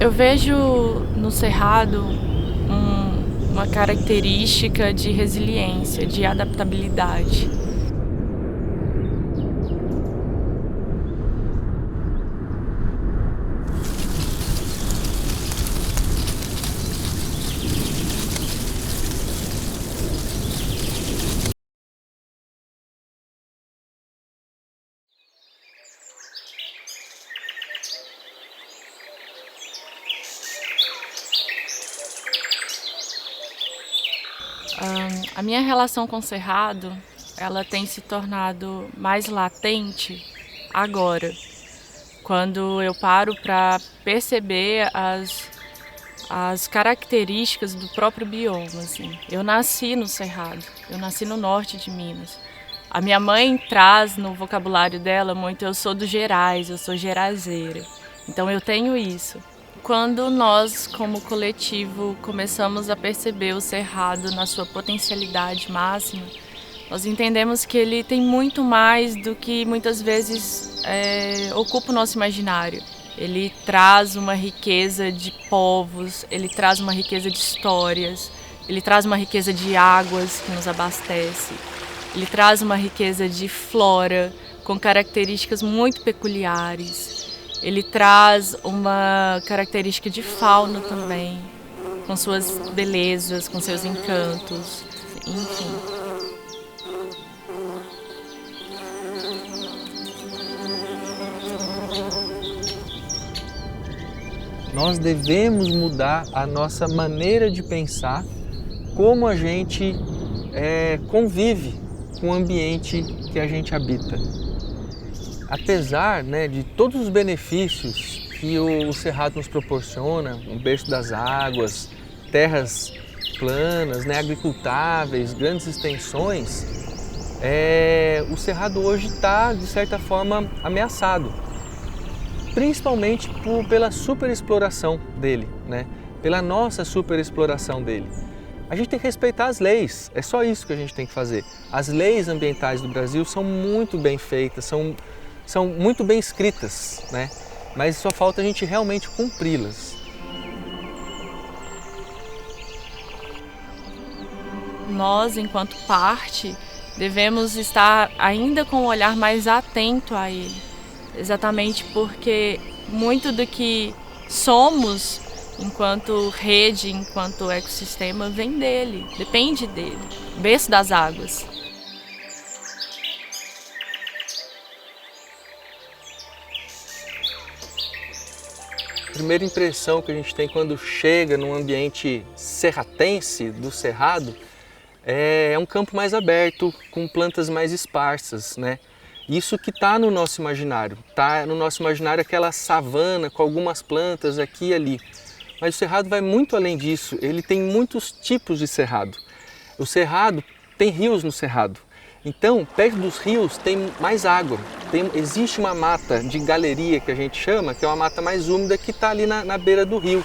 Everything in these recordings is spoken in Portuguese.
Eu vejo no Cerrado uma característica de resiliência, de adaptabilidade. A minha relação com o Cerrado, ela tem se tornado mais latente agora, quando eu paro para perceber as características do próprio bioma, assim. Eu nasci no Cerrado, eu nasci no norte de Minas. A minha mãe traz no vocabulário dela muito, eu sou do Gerais, eu sou gerazeira. Então eu tenho isso. Quando nós, como coletivo, começamos a perceber o Cerrado na sua potencialidade máxima, nós entendemos que ele tem muito mais do que muitas vezes ocupa o nosso imaginário. Ele traz uma riqueza de povos, ele traz uma riqueza de histórias, ele traz uma riqueza de águas que nos abastece, ele traz uma riqueza de flora com características muito peculiares. Ele traz uma característica de fauna também, com suas belezas, com seus encantos, enfim. Nós devemos mudar a nossa maneira de pensar, como a gente convive com o ambiente que a gente habita. Apesar, né, de todos os benefícios que o Cerrado nos proporciona, um berço das águas, terras planas, né, agricultáveis, grandes extensões, o Cerrado hoje está, de certa forma, ameaçado. Principalmente pela superexploração dele, né? Pela nossa superexploração dele. A gente tem que respeitar as leis, é só isso que a gente tem que fazer. As leis ambientais do Brasil são muito bem feitas, são muito bem escritas, né? Mas só falta a gente realmente cumpri-las. Nós, enquanto parte, devemos estar ainda com um olhar mais atento a ele. Exatamente porque muito do que somos enquanto rede, enquanto ecossistema, vem dele, depende dele, berço das águas. A primeira impressão que a gente tem quando chega num ambiente serratense do Cerrado é um campo mais aberto, com plantas mais esparsas, né? Isso que está no nosso imaginário. Está no nosso imaginário aquela savana com algumas plantas aqui e ali. Mas o Cerrado vai muito além disso, ele tem muitos tipos de cerrado. O Cerrado tem rios no Cerrado. Então, perto dos rios tem mais água. Existe uma mata de galeria que a gente chama, que é uma mata mais úmida que está ali na beira do rio.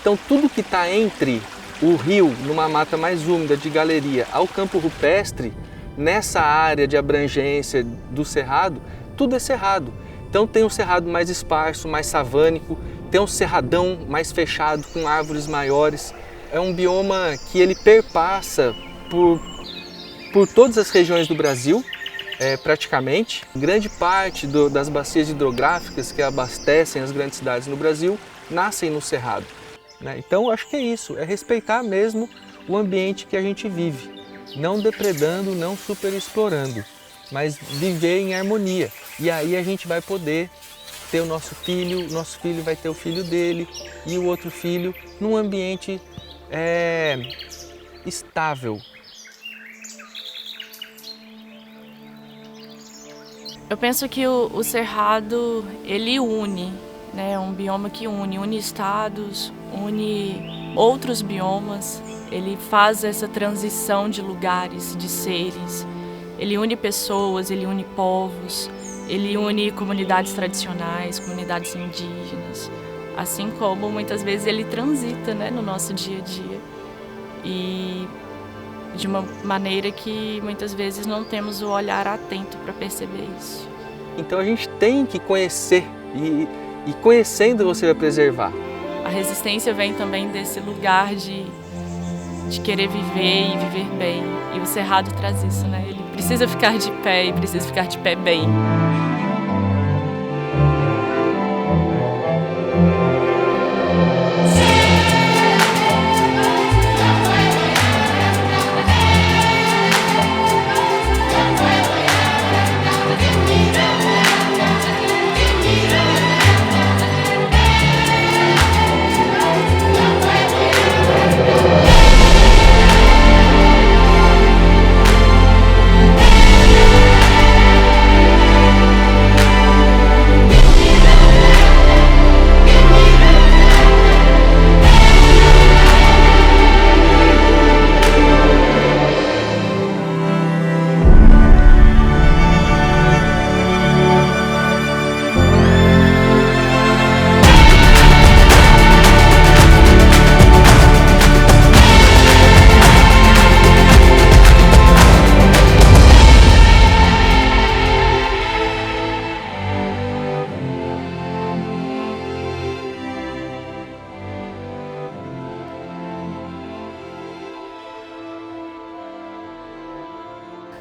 Então, tudo que está entre o rio, numa mata mais úmida de galeria, ao campo rupestre, nessa área de abrangência do Cerrado, tudo é cerrado. Então tem um cerrado mais esparso, mais savânico, tem um cerradão mais fechado, com árvores maiores. É um bioma que ele perpassa por todas as regiões do Brasil, praticamente. Grande parte das bacias hidrográficas que abastecem as grandes cidades no Brasil nascem no Cerrado, né? Então acho que é isso, é respeitar mesmo o ambiente que a gente vive. Não depredando, não superexplorando, mas viver em harmonia. E aí a gente vai poder ter o nosso filho vai ter o filho dele e o outro filho num ambiente estável. Eu penso que o Cerrado, ele une, né? É um bioma que une estados, une outros biomas. Ele faz essa transição de lugares, de seres. Ele une pessoas, ele une povos, ele une comunidades tradicionais, comunidades indígenas. Assim como muitas vezes ele transita, né, no nosso dia a dia. E de uma maneira que muitas vezes não temos o olhar atento para perceber isso. Então a gente tem que conhecer e conhecendo você vai preservar. A resistência vem também desse lugar de querer viver e viver bem. E o Cerrado traz isso, né? Ele precisa ficar de pé e precisa ficar de pé bem.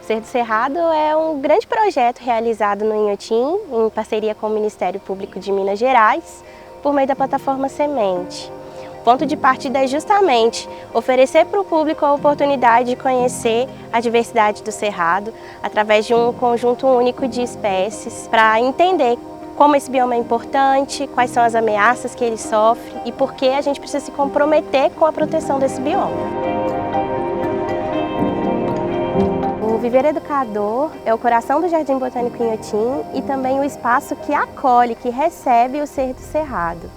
Ser do Cerrado é um grande projeto realizado no Inhotim, em parceria com o Ministério Público de Minas Gerais, por meio da plataforma Semente. O ponto de partida é justamente oferecer para o público a oportunidade de conhecer a diversidade do Cerrado através de um conjunto único de espécies, para entender como esse bioma é importante, quais são as ameaças que ele sofre e por que a gente precisa se comprometer com a proteção desse bioma. O Viveiro Educador é o coração do Jardim Botânico Inhotim e também o espaço que acolhe, que recebe o Ser do Cerrado.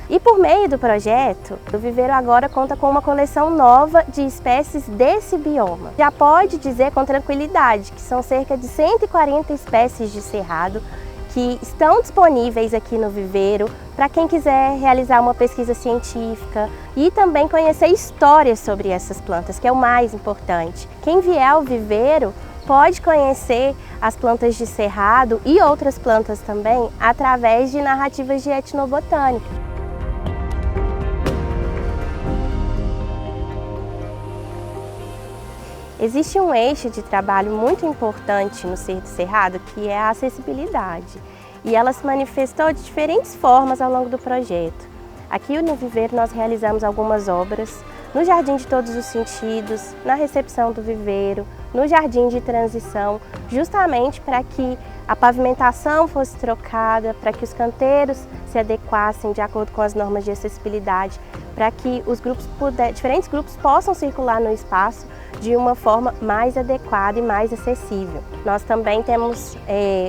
E por meio do projeto, o Viveiro agora conta com uma coleção nova de espécies desse bioma. Já pode dizer com tranquilidade que são cerca de 140 espécies de cerrado que estão disponíveis aqui no Viveiro para quem quiser realizar uma pesquisa científica e também conhecer histórias sobre essas plantas, que é o mais importante. Quem vier ao Viveiro pode conhecer as plantas de cerrado e outras plantas também através de narrativas de etnobotânica. Existe um eixo de trabalho muito importante no Ser do Cerrado, que é a acessibilidade. E ela se manifestou de diferentes formas ao longo do projeto. Aqui no Viveiro nós realizamos algumas obras, no Jardim de Todos os Sentidos, na recepção do Viveiro, no Jardim de Transição, justamente para que a pavimentação fosse trocada, para que os canteiros se adequassem de acordo com as normas de acessibilidade, para que os diferentes grupos possam circular no espaço de uma forma mais adequada e mais acessível. Nós também temos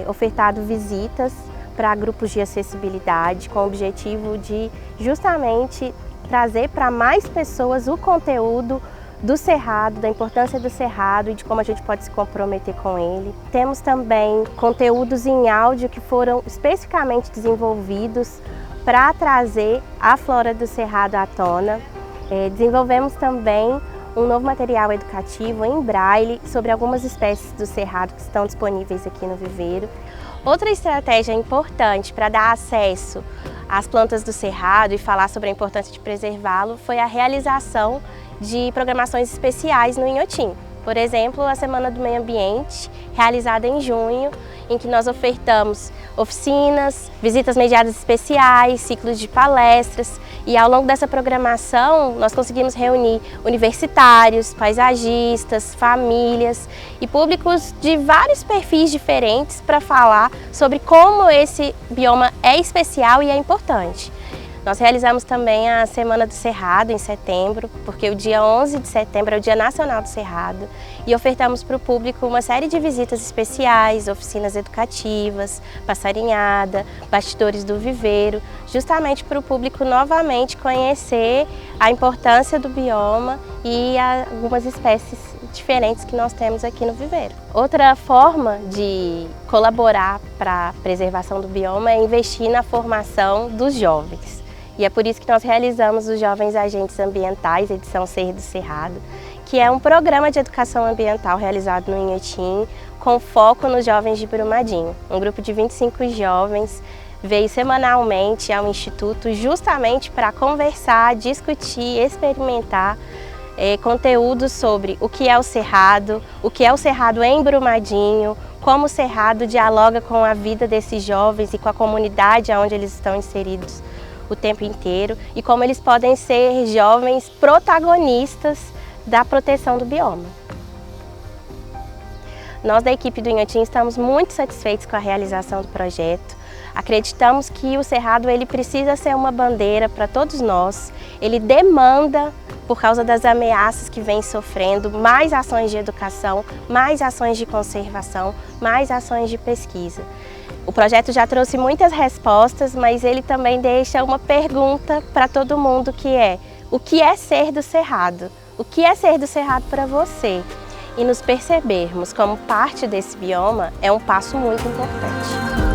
ofertado visitas para grupos de acessibilidade com o objetivo de justamente trazer para mais pessoas o conteúdo do Cerrado, da importância do Cerrado e de como a gente pode se comprometer com ele. Temos também conteúdos em áudio que foram especificamente desenvolvidos para trazer a flora do Cerrado à tona. Desenvolvemos também um novo material educativo em braille sobre algumas espécies do Cerrado que estão disponíveis aqui no Viveiro. Outra estratégia importante para dar acesso às plantas do Cerrado e falar sobre a importância de preservá-lo foi a realização de programações especiais no Inhotim. Por exemplo, a Semana do Meio Ambiente, realizada em junho, em que nós ofertamos oficinas, visitas mediadas especiais, ciclos de palestras, e ao longo dessa programação nós conseguimos reunir universitários, paisagistas, famílias e públicos de vários perfis diferentes para falar sobre como esse bioma é especial e é importante. Nós realizamos também a Semana do Cerrado em setembro, porque o dia 11 de setembro é o Dia Nacional do Cerrado, e ofertamos para o público uma série de visitas especiais, oficinas educativas, passarinhada, bastidores do viveiro, justamente para o público novamente conhecer a importância do bioma e algumas espécies diferentes que nós temos aqui no viveiro. Outra forma de colaborar para a preservação do bioma é investir na formação dos jovens. E é por isso que nós realizamos os Jovens Agentes Ambientais, edição Ser do Cerrado, que é um programa de educação ambiental realizado no Inhotim, com foco nos jovens de Brumadinho. Um grupo de 25 jovens veio semanalmente ao Instituto justamente para conversar, discutir, experimentar conteúdos sobre o que é o Cerrado em Brumadinho, como o Cerrado dialoga com a vida desses jovens e com a comunidade onde eles estão inseridos o tempo inteiro e como eles podem ser jovens protagonistas da proteção do bioma. Nós da equipe do Inhotim estamos muito satisfeitos com a realização do projeto. Acreditamos que o Cerrado ele precisa ser uma bandeira para todos nós. Ele demanda, por causa das ameaças que vem sofrendo, mais ações de educação, mais ações de conservação, mais ações de pesquisa. O projeto já trouxe muitas respostas, mas ele também deixa uma pergunta para todo mundo que é: o que é ser do Cerrado? O que é ser do Cerrado para você? E nos percebermos como parte desse bioma é um passo muito importante.